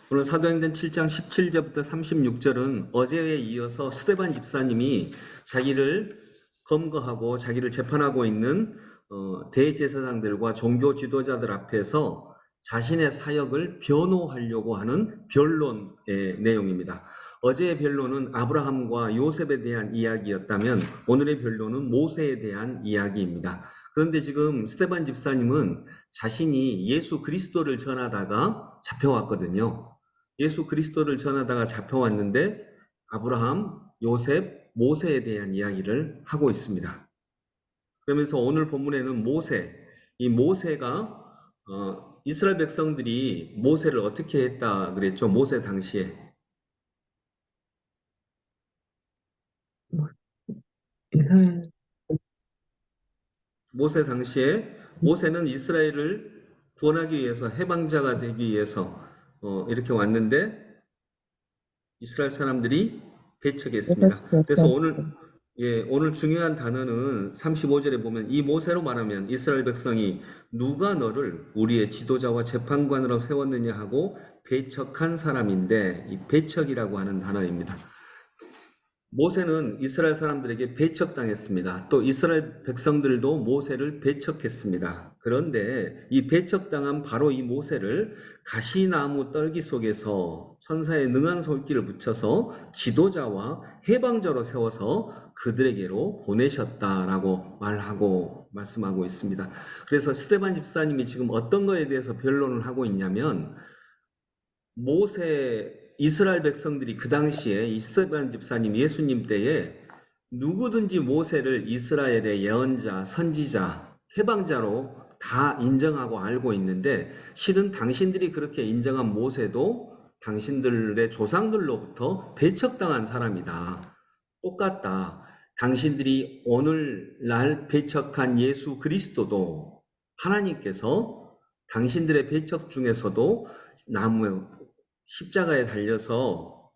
오늘 사도행전 7장 17절부터 36절은 어제에 이어서 스데반 집사님이 자기를 검거하고 자기를 재판하고 있는 대제사장들과 종교 지도자들 앞에서 자신의 사역을 변호하려고 하는 변론의 내용입니다. 어제의 변론은 아브라함과 요셉에 대한 이야기였다면 오늘의 변론은 모세에 대한 이야기입니다. 그런데 지금 스데반 집사님은 자신이 예수 그리스도를 전하다가 잡혀왔거든요. 예수 그리스도를 전하다가 잡혀왔는데 아브라함, 요셉, 모세에 대한 이야기를 하고 있습니다. 그러면서 오늘 본문에는 이 모세가 이스라엘 백성들이 모세를 어떻게 했다 그랬죠? 모세 당시에. 음, 모세 당시에 모세는 이스라엘을 구원하기 위해서 해방자가 되기 위해서 이렇게 왔는데 이스라엘 사람들이 배척했습니다. 그래서 오늘 중요한 단어는 35절에 보면 이 모세로 말하면 이스라엘 백성이 누가 너를 우리의 지도자와 재판관으로 세웠느냐 하고 배척한 사람인데 이 배척이라고 하는 단어입니다. 모세는 이스라엘 사람들에게 배척당했습니다. 또 이스라엘 백성들도 모세를 배척했습니다. 그런데 이 배척당한 바로 이 모세를 가시나무 떨기 속에서 천사의 능한 손길을 붙여서 지도자와 해방자로 세워서 그들에게로 보내셨다라고 말씀하고 있습니다. 그래서 스데반 집사님이 지금 어떤 거에 대해서 변론을 하고 있냐면 이스라엘 백성들이 그 당시에 스데반 집사님 예수님 때에 누구든지 모세를 이스라엘의 예언자, 선지자, 해방자로 다 인정하고 알고 있는데 실은 당신들이 그렇게 인정한 모세도 당신들의 조상들로부터 배척당한 사람이다. 똑같다. 당신들이 오늘날 배척한 예수 그리스도도 하나님께서 당신들의 배척 중에서도 십자가에 달려서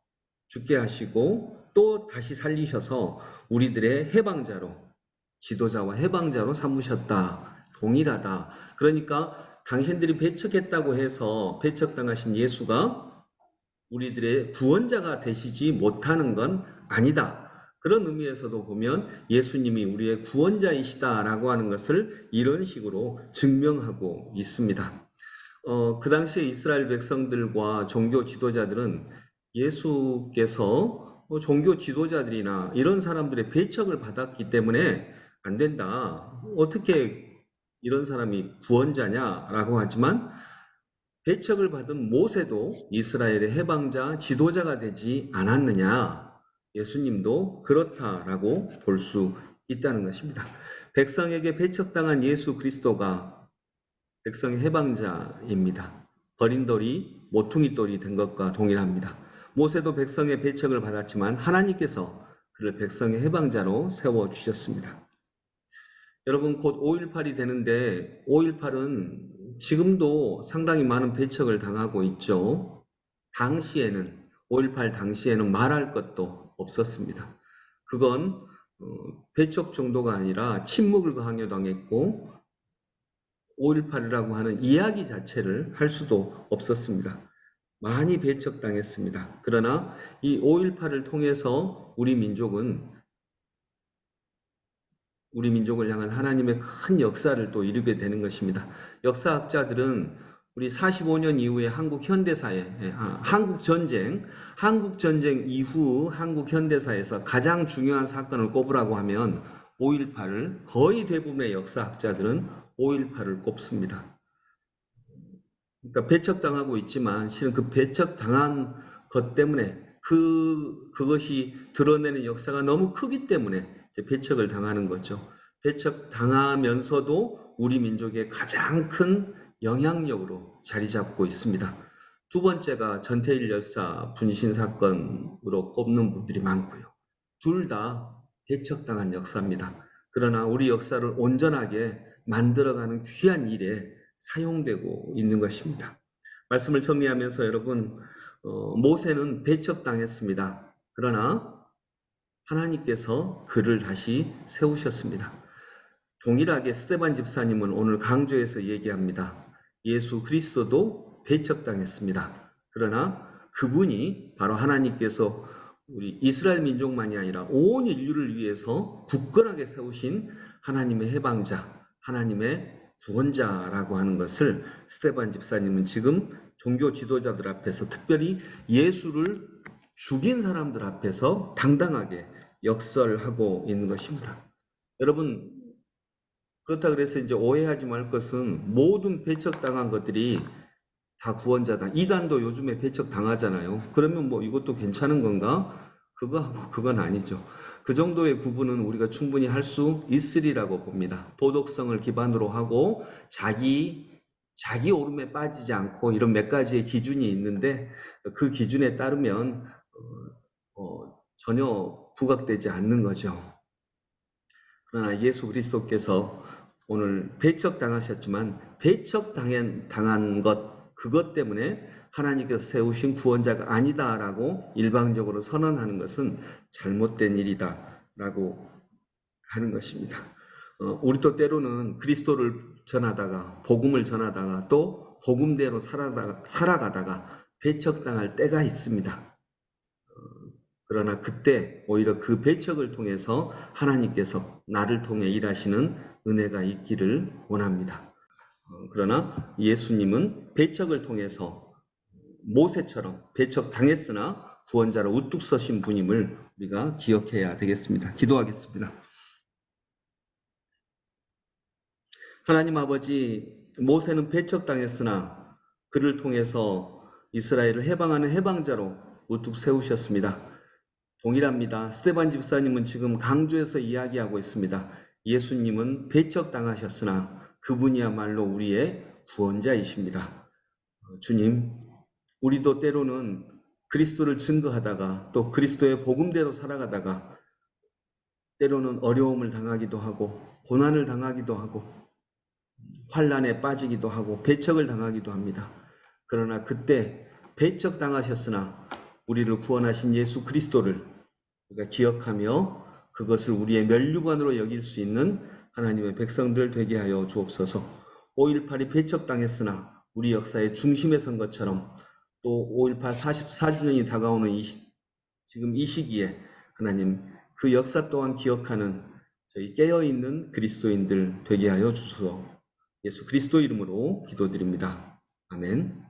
죽게 하시고 또 다시 살리셔서 우리들의 해방자로 지도자와 해방자로 삼으셨다. 동일하다. 그러니까 당신들이 배척했다고 해서 배척당하신 예수가 우리들의 구원자가 되시지 못하는 건 아니다. 그런 의미에서도 보면 예수님이 우리의 구원자이시다라고 하는 것을 이런 식으로 증명하고 있습니다. 그 당시에 이스라엘 백성들과 종교 지도자들은 예수께서 종교 지도자들이나 이런 사람들의 배척을 받았기 때문에 안 된다. 어떻게 이런 사람이 구원자냐라고 하지만 배척을 받은 모세도 이스라엘의 해방자, 지도자가 되지 않았느냐. 예수님도 그렇다라고 볼 수 있다는 것입니다. 백성에게 배척당한 예수 그리스도가 백성의 해방자입니다. 버린 돌이 모퉁이 돌이 된 것과 동일합니다. 모세도 백성의 배척을 받았지만 하나님께서 그를 백성의 해방자로 세워주셨습니다. 여러분 곧 5.18이 되는데 5.18은 지금도 상당히 많은 배척을 당하고 있죠. 당시에는 5.18 당시에는 말할 것도 없었습니다. 그건 배척 정도가 아니라 침묵을 강요당했고 5.18이라고 하는 이야기 자체를 할 수도 없었습니다. 많이 배척당했습니다. 그러나 이 5.18을 통해서 우리 민족을 향한 하나님의 큰 역사를 또 이루게 되는 것입니다. 역사학자들은 우리 45년 이후에 한국 현대사에, 한국전쟁 이후 한국 현대사에서 가장 중요한 사건을 꼽으라고 하면 5.18을 거의 대부분의 역사학자들은 5.18을 꼽습니다. 그러니까 배척당하고 있지만 실은 그 배척당한 것 때문에 그것이 드러내는 역사가 너무 크기 때문에 배척을 당하는 거죠. 배척당하면서도 우리 민족의 가장 큰 영향력으로 자리 잡고 있습니다. 두 번째가 전태일 열사 분신 사건으로 꼽는 분들이 많고요. 둘 다 배척당한 역사입니다. 그러나 우리 역사를 온전하게 만들어가는 귀한 일에 사용되고 있는 것입니다. 말씀을 정리하면서 여러분, 모세는 배척당했습니다. 그러나 하나님께서 그를 다시 세우셨습니다. 동일하게 스데반 집사님은 오늘 강조해서 얘기합니다. 예수 그리스도도 배척당했습니다. 그러나 그분이 바로 하나님께서 우리 이스라엘 민족만이 아니라 온 인류를 위해서 굳건하게 세우신 하나님의 해방자, 하나님의 구원자라고 하는 것을 스테반 집사님은 지금 종교 지도자들 앞에서, 특별히 예수를 죽인 사람들 앞에서 당당하게 역설하고 있는 것입니다. 여러분, 그렇다 그래서 이제 오해하지 말 것은 모든 배척당한 것들이 다 구원자다. 이단도 요즘에 배척당하잖아요. 그러면 뭐 이것도 괜찮은 건가? 그건 아니죠. 그 정도의 구분은 우리가 충분히 할 수 있으리라고 봅니다. 도덕성을 기반으로 하고 자기 오름에 빠지지 않고 이런 몇 가지의 기준이 있는데 그 기준에 따르면 전혀 부각되지 않는 거죠. 그러나 예수 그리스도께서 오늘 배척당하셨지만 배척당한 것, 그것 때문에 하나님께서 세우신 구원자가 아니다라고 일방적으로 선언하는 것은 잘못된 일이다라고 하는 것입니다. 우리도 때로는 그리스도를 전하다가, 복음을 전하다가 또 복음대로 살아가다가 배척당할 때가 있습니다. 그러나 그때 오히려 그 배척을 통해서 하나님께서 나를 통해 일하시는 은혜가 있기를 원합니다. 그러나 예수님은 배척을 통해서 모세처럼 배척당했으나 구원자로 우뚝 서신 분임을 우리가 기억해야 되겠습니다. 기도하겠습니다. 하나님 아버지, 모세는 배척당했으나 그를 통해서 이스라엘을 해방하는 해방자로 우뚝 세우셨습니다. 동일합니다. 스테반 집사님은 지금 강조해서 이야기하고 있습니다. 예수님은 배척당하셨으나 그분이야말로 우리의 구원자이십니다. 주님, 우리도 때로는 그리스도를 증거하다가 또 그리스도의 복음대로 살아가다가 때로는 어려움을 당하기도 하고 고난을 당하기도 하고 환난에 빠지기도 하고 배척을 당하기도 합니다. 그러나 그때 배척당하셨으나 우리를 구원하신 예수 그리스도를 우리가 기억하며 그것을 우리의 면류관으로 여길 수 있는 하나님의 백성들 되게 하여 주옵소서. 5.18이 배척당했으나 우리 역사의 중심에 선 것처럼 또 5.18 44주년이 다가오는 지금 이 시기에 하나님 그 역사 또한 기억하는 저희 깨어있는 그리스도인들 되게 하여 주소서. 예수 그리스도 이름으로 기도드립니다. 아멘.